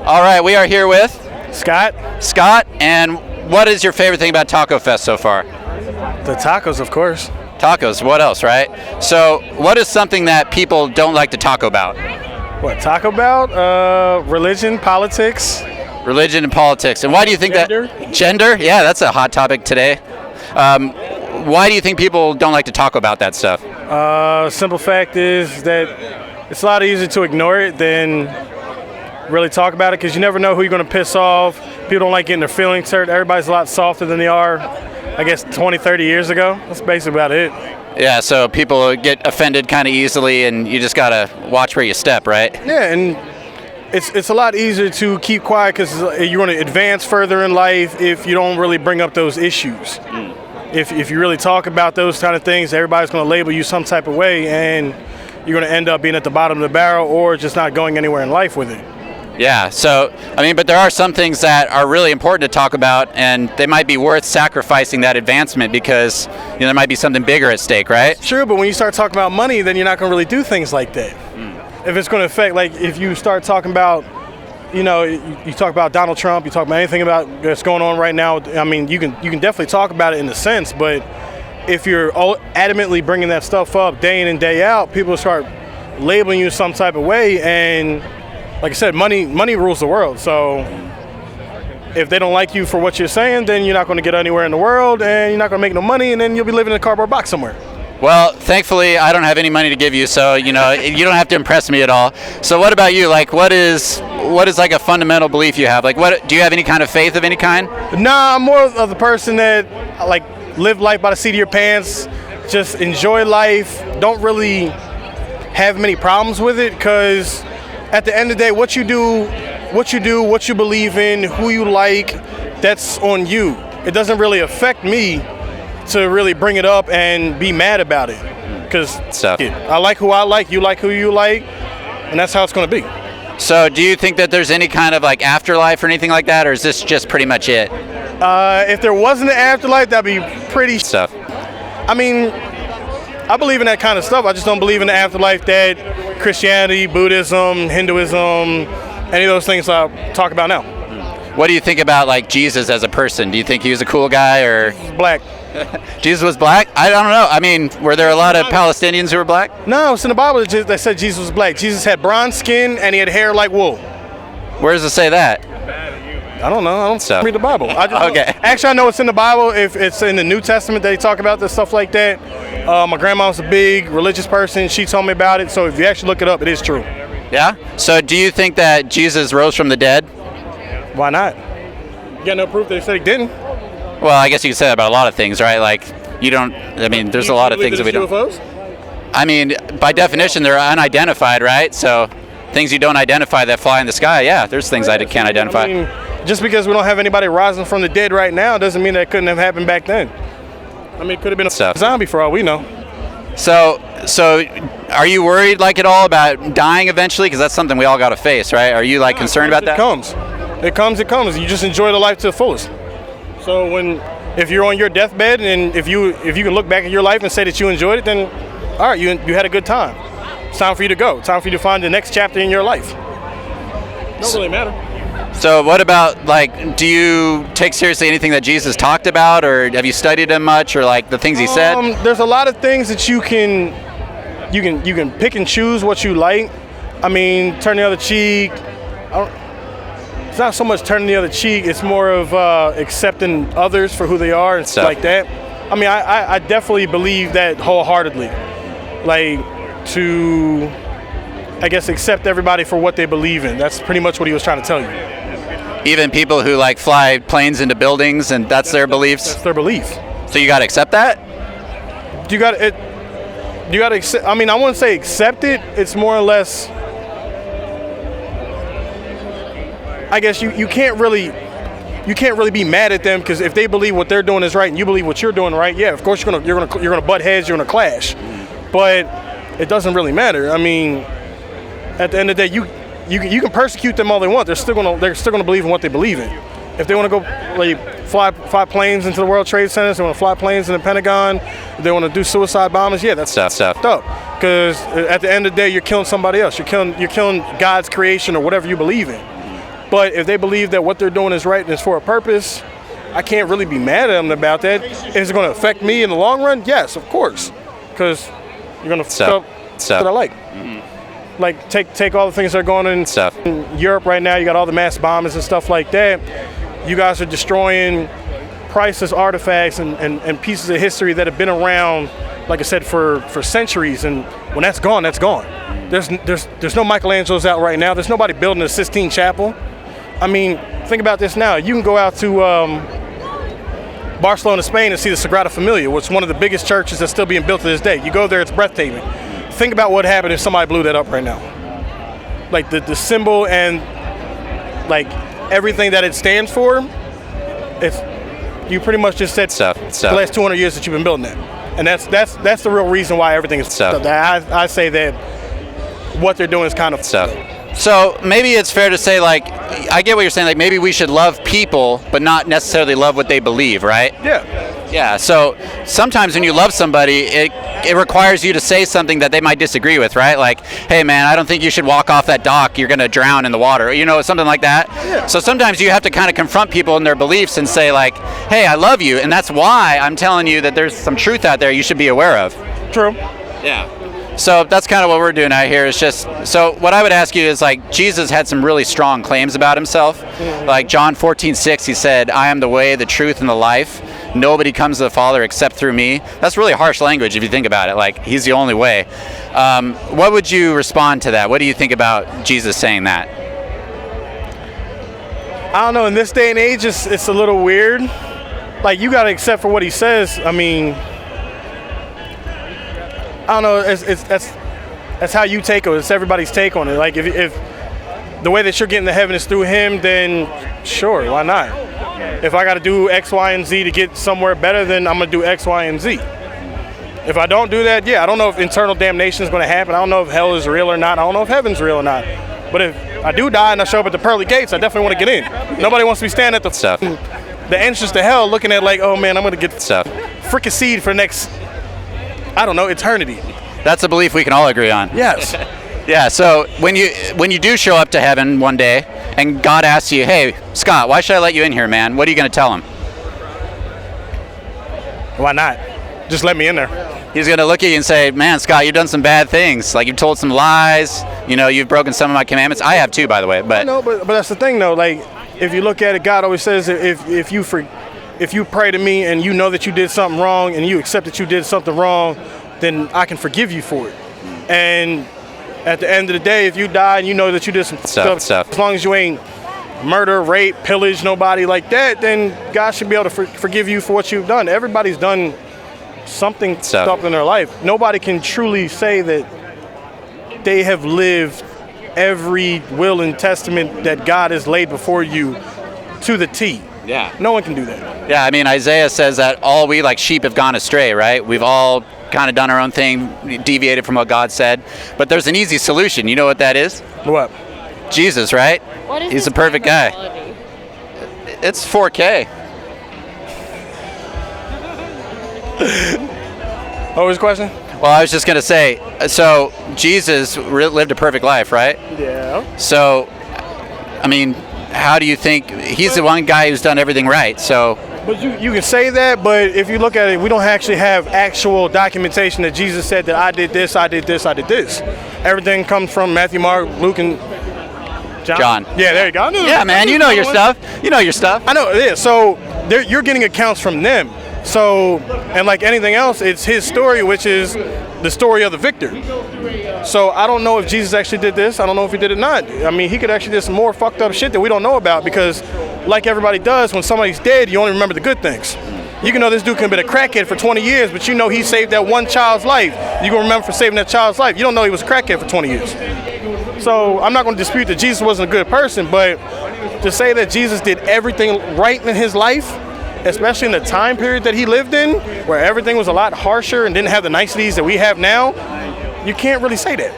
All right, we are here with Scott. Scott, and what is your favorite thing about Taco Fest so far? The tacos, of course. Tacos, what else, right? So, what is something that people don't like to talk about? What, talk about? Religion, politics. Religion and politics. And why do you think Gender. that? Gender? Yeah, that's a hot topic today. Why do you think people don't like to talk about that stuff? Simple fact is that it's a lot easier to ignore it than really talk about it because you never know who you're going to piss off. People don't like getting their feelings hurt. Everybody's a lot softer than they are, I guess, 20, 30 years ago. That's basically about it. Yeah, so people get offended kind of easily, and you just got to watch where you step, right? Yeah, and it's a lot easier to keep quiet because you're going to advance further in life if you don't really bring up those issues. If you really talk about those kind of things, everybody's going to label you some type of way, and you're going to end up being at the bottom of the barrel or just not going anywhere in life with it. Yeah, so, I mean, but there are some things that are really important to talk about, and they might be worth sacrificing that advancement because, there might be something bigger at stake, right? Sure, but when you start talking about money, then you're not going to really do things like that. If it's going to affect, like, if you start talking about, you talk about Donald Trump, you talk about anything about that's going on right now, I mean, you can definitely talk about it in a sense, but if you're adamantly bringing that stuff up day in and day out, people start labeling you some type of way, and like I said, money rules the world. So if they don't like you for what you're saying, then you're not going to get anywhere in the world, and you're not going to make no money, and then you'll be living in a cardboard box somewhere. Well, thankfully, I don't have any money to give you, so you don't have to impress me at all. So what about you? Like, what is like a fundamental belief you have? Like, what do you have any kind of faith of any kind? Nah, I'm more of the person that like live life by the seat of your pants, just enjoy life, don't really have many problems with it, because at the end of the day, what you do, what you believe in, who you like, that's on you. It doesn't really affect me to really bring it up and be mad about it, because I like who I like, you like who you like, and that's how it's going to be. So do you think that there's any kind of like afterlife or anything like that, or is this just pretty much it? If there wasn't an afterlife, that'd be pretty stuff. I mean, I believe in that kind of stuff. I just don't believe in the afterlife that Christianity, Buddhism, Hinduism, any of those things I talk about now. What do you think about like Jesus as a person? Do you think he was a cool guy, or black? Jesus was black? I don't know. I mean, were there a lot of Palestinians who were black? No, it's in the Bible that said Jesus was black. Jesus had bronze skin and he had hair like wool. Where does it say that? I don't know. I don't read the Bible. Okay. Actually, I know it's in the Bible. If it's in the New Testament, they talk about this stuff like that. My grandma was a big religious person. She told me about it. So if you actually look it up, it is true. Yeah? So do you think that Jesus rose from the dead? Why not? You got no proof that he said he didn't? Well, I guess you could say that about a lot of things, right? Like, there's a lot of things that we don't. UFOs? I mean, by definition, they're unidentified, right? So things you don't identify that fly in the sky, yeah, there's things I can't identify. I mean, just because we don't have anybody rising from the dead right now doesn't mean that it couldn't have happened back then. I mean, it could have been a zombie for all we know. So are you worried, like, at all about dying eventually? Because that's something we all got to face, right? Are you, like, concerned about that? It comes. You just enjoy the life to the fullest. So if you're on your deathbed and if you can look back at your life and say that you enjoyed it, then all right, you had a good time. It's time for you to go. Time for you to find the next chapter in your life. Don't really matter. So what about, like, do you take seriously anything that Jesus talked about, or have you studied him much, or like the things he said? There's a lot of things that you can pick and choose what you like. I mean, turn the other cheek. It's not so much turning the other cheek, it's more of accepting others for who they are and stuff like that. I mean, I definitely believe that wholeheartedly. Like, to, I guess, accept everybody for what they believe in. That's pretty much what he was trying to tell you. Even people who, like, fly planes into buildings, and that's their beliefs? That's their belief. So you got to accept that? You got to accept, I mean, I wouldn't say accept it, it's more or less, I guess you can't really be mad at them, because if they believe what they're doing is right and you believe what you're doing right, yeah, of course you're gonna butt heads, you're gonna clash, but it doesn't really matter. I mean, at the end of the day, you can persecute them all they want. They're still gonna believe in what they believe in. If they want to go like fly planes into the World Trade Centers, they want to fly planes in the Pentagon, if they want to do suicide bombings, yeah, that's stuff up. Because at the end of the day, you're killing somebody else. You're killing God's creation or whatever you believe in. But if they believe that what they're doing is right and it's for a purpose, I can't really be mad at them about that. Is it going to affect me in the long run? Yes, of course, because you're going to fuck up that I like. Like take all the things that are going on in Europe right now. You got all the mass bombings and stuff like that. You guys are destroying priceless artifacts and pieces of history that have been around, like I said, for centuries. And when that's gone, that's gone. There's no Michelangelos out right now. There's nobody building a Sistine Chapel. I mean, think about this now. You can go out to Barcelona, Spain, and see the Sagrada Familia, which is one of the biggest churches that's still being built to this day. You go there, it's breathtaking. Think about what happened if somebody blew that up right now. Like the symbol and like everything that it stands for, you pretty much just said the last 200 years that you've been building that. And that's the real reason why everything is stuff. I say that what they're doing is kind of stuff. So maybe it's fair to say, like, I get what you're saying, like maybe we should love people but not necessarily love what they believe, right? Yeah, so sometimes when you love somebody, it requires you to say something that they might disagree with, right? Like, hey man, I don't think you should walk off that dock, you're going to drown in the water, you know, something like that. Yeah. So sometimes you have to kind of confront people in their beliefs and say like, hey, I love you, and that's why I'm telling you that there's some truth out there you should be aware of. True. Yeah. So that's kind of what we're doing out here. Is just, so what I would ask you is, like, Jesus had some really strong claims about himself. Like John 14:6, he said, I am the way, the truth, and the life. Nobody comes to the Father except through me. That's really harsh language if you think about it. Like, he's the only way. What would you respond to that? What do you think about Jesus saying that? I don't know. In this day and age, it's a little weird. Like, you got to accept for what he says. I mean, I don't know. That's how you take it. It's everybody's take on it. Like, if the way that you're getting to heaven is through him, then sure, why not? If I got to do X, Y, and Z to get somewhere better, then I'm going to do X, Y, and Z. If I don't do that, yeah, I don't know if eternal damnation is going to happen. I don't know if hell is real or not. I don't know if heaven's real or not. But if I do die and I show up at the pearly gates, I definitely want to get in. Nobody wants to be standing at the entrance to hell looking at like, oh man, I'm going to get fricasseed for the next, I don't know, eternity. That's a belief we can all agree on. Yes. Yeah, so when you do show up to heaven one day and God asks you, hey, Scott, why should I let you in here, man? What are you going to tell him? Why not? Just let me in there. He's going to look at you and say, man, Scott, you've done some bad things. Like, you've told some lies. You know, you've broken some of my commandments. I have too, by the way. But no, but that's the thing, though. Like, if you look at it, God always says if you pray to me and you know that you did something wrong and you accept that you did something wrong, then I can forgive you for it. And at the end of the day, if you die and you know that you did some stuff, as long as you ain't murder, rape, pillage, nobody like that, then God should be able to forgive you for what you've done. Everybody's done something stuff in their life. Nobody can truly say that they have lived every will and testament that God has laid before you to the T. Yeah. No one can do that. Yeah, I mean, Isaiah says that all we like sheep have gone astray, right? We've all kind of done our own thing, deviated from what God said. But there's an easy solution. You know what that is? What? Jesus, right? What is He's a perfect guy. quality? It's 4K. What was the question? Well, I was just going to say, so Jesus lived a perfect life, right? Yeah. So, I mean, how do you think he's the one guy who's done everything right? So, But you can say that, but if you look at it, we don't actually have actual documentation that Jesus said that I did this, I did this, I did this. Everything comes from Matthew, Mark, Luke, and John. Yeah, there you go. Yeah, man, you know your stuff. You know your stuff. I know, yeah. So you're getting accounts from them. So, and like anything else, it's his story, which is the story of the victor. So I don't know if Jesus actually did this. I don't know if he did it not. I mean, he could actually do some more fucked up shit that we don't know about, because like everybody does, when somebody's dead, you only remember the good things. You can know this dude could have been a crackhead for 20 years, but you know he saved that one child's life. You're going to remember for saving that child's life. You don't know he was a crackhead for 20 years. So I'm not going to dispute that Jesus wasn't a good person, but to say that Jesus did everything right in his life, especially in the time period that he lived in, where everything was a lot harsher and didn't have the niceties that we have now, you can't really say that.